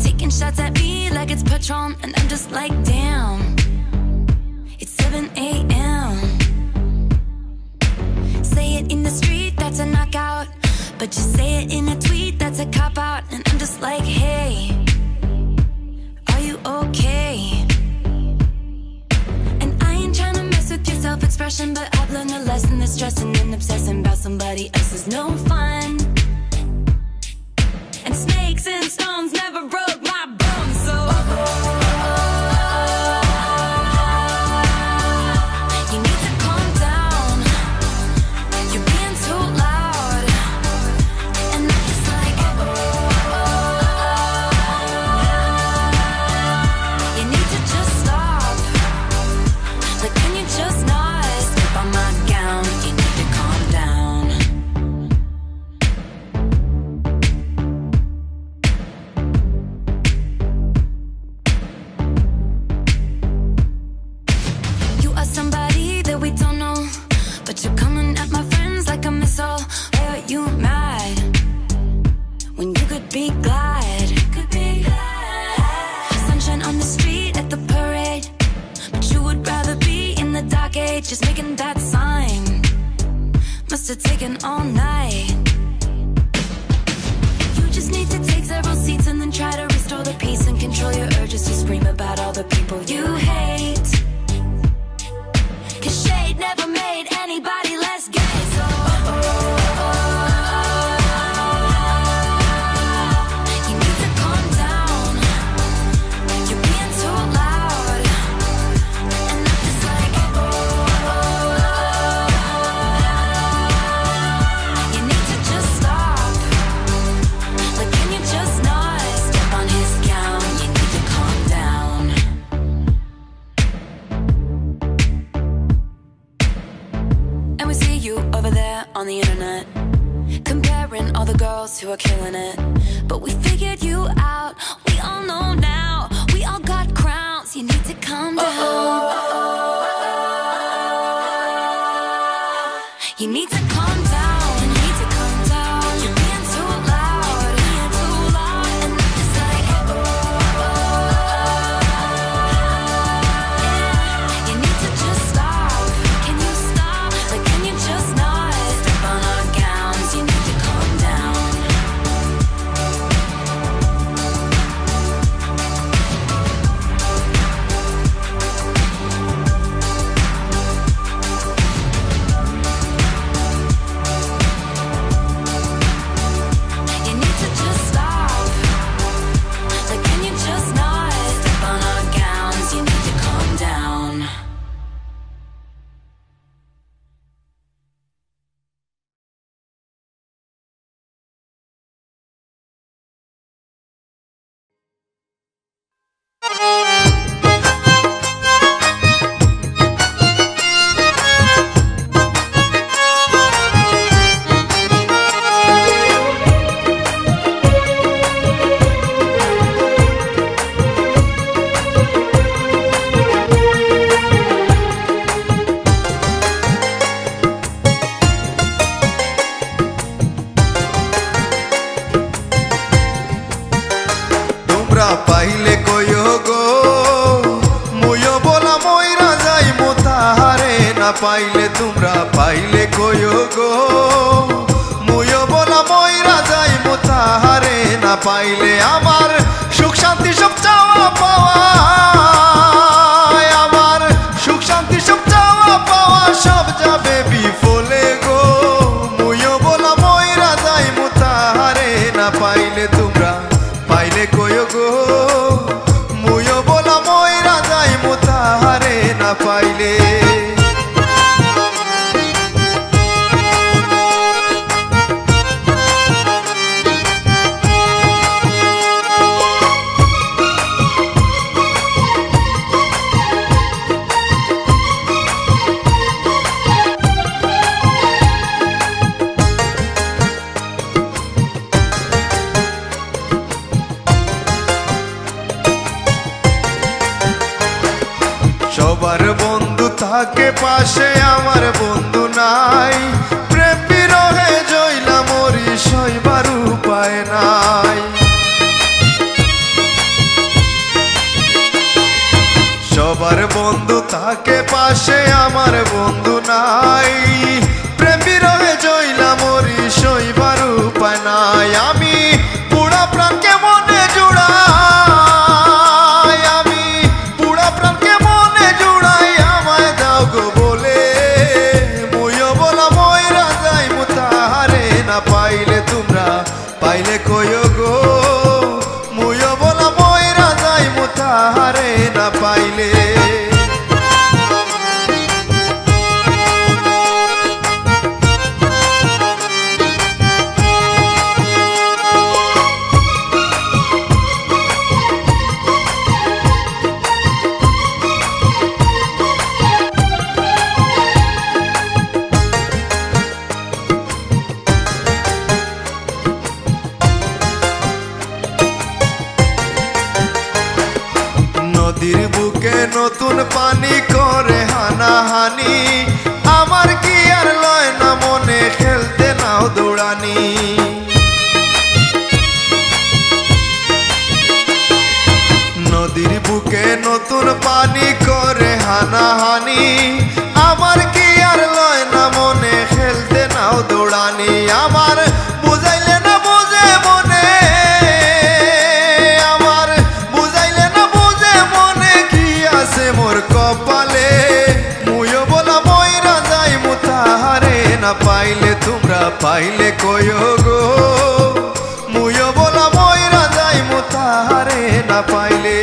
taking shots at me like it's Patron, and I'm just like, damn, it's 7 a.m. Say it in the street, that's a knockout, but you say it in a tweet, that's a cop-out. And I'm just like, hey, are you okay? And I ain't tryna mess with your self-expression, but I've learned a lesson that stressing and obsessing about somebody else is no fun. And snakes and stones never broke my bones, so you need to calm down. You're being too loud. And I'm just like, you need to just stop. Like, can you just not step on my gown? You need to calm down. You are somebody that we don't know, but you're coming at my friends like a missile. Why are you mad when you could be glad? Sunshine on the street at the parade, but you would rather be in the dark age, just making that sign. Must have taken all night. You just need to take several seats and then try to restore the peace and control your urges to scream about all the people you hate. 'Cause shade never made anybody less gay, so you need to calm down. You're being too loud. And I'm just like, you need to just stop. Like, can you just not step on his gown? You need to calm down. And we see you over there on the internet, comparing all the girls who are killing it. But we figured you out, we all know now. We all got crowns, you need to calm down. You need to calm down, you need to calm down. You're being too loud, being too loud. And I'm just like, you need to just stop. Can you stop? Like, can you just not step on our gowns? You need to calm down. You need to just stop. Like, can you just not step on our gowns? You need to calm down. তোমরা পাইলে কইও গো, মুইও বলা মইরা যাইমু তাহারে। না পাইলে তোমরা পাইলে কইও গো, মুইও বলা মইরা যাইমু তাহারে। না পাইলে আমার সুখ শান্তি সব চাওয়া পাওয়া, আমার সুখ শান্তি সব চাওয়া পাওয়া সব যাবে বিফলে গো। মুইও বলা মইরা যাইমু তাহারে। না পাইলে তোমরা পাইলে কইও গো, মুইও বলা মইরা যাইমু তাহারে। না পাইলে সবার বন্ধু থাকে পাশে, আমার বন্ধু নাই। প্রেম বিরহে জইলা মরি, সইবার উপায় নাই। সবার বন্ধু থাকে পাশে, আমার বন্ধু নাই। প্রেম বিরহে জইলা মরি, সইবার উপায় নাই। আমি পুরা প্রাণকে মনে জুড়াই, আমি পুরা প্রাণকে মনে জুড়াই, আমায় দাও গো বলে। মুইও বলা মইরা যাই মুতাহারে, না পাইলে তোমরা পাইলে কইও গো। মুইও বলা মইরা যাই মুতাহারে, না পাইলে। নদীর বুকে নতুন পানি করে হানাহানি, আমার কি আর লয় না মনে খেলতে নাও দৌড়ানি। নদীর বুকে নতুন পানি করে হানাহানি, আমার কি আর লয় না মনে খেলতে নাও দৌড়ানি। আমার বুঝাইলে না বুঝে মনে, আমার বুঝাইলে না বুঝে মনে, কি আছে মোর কপালে। মুইও বলা মইরা যাই মুতাহারে, না পাইলে তোমরা পাইলে কইও গো। মুইও বলা মইরা যাই মুতাহারে, না পাইলে।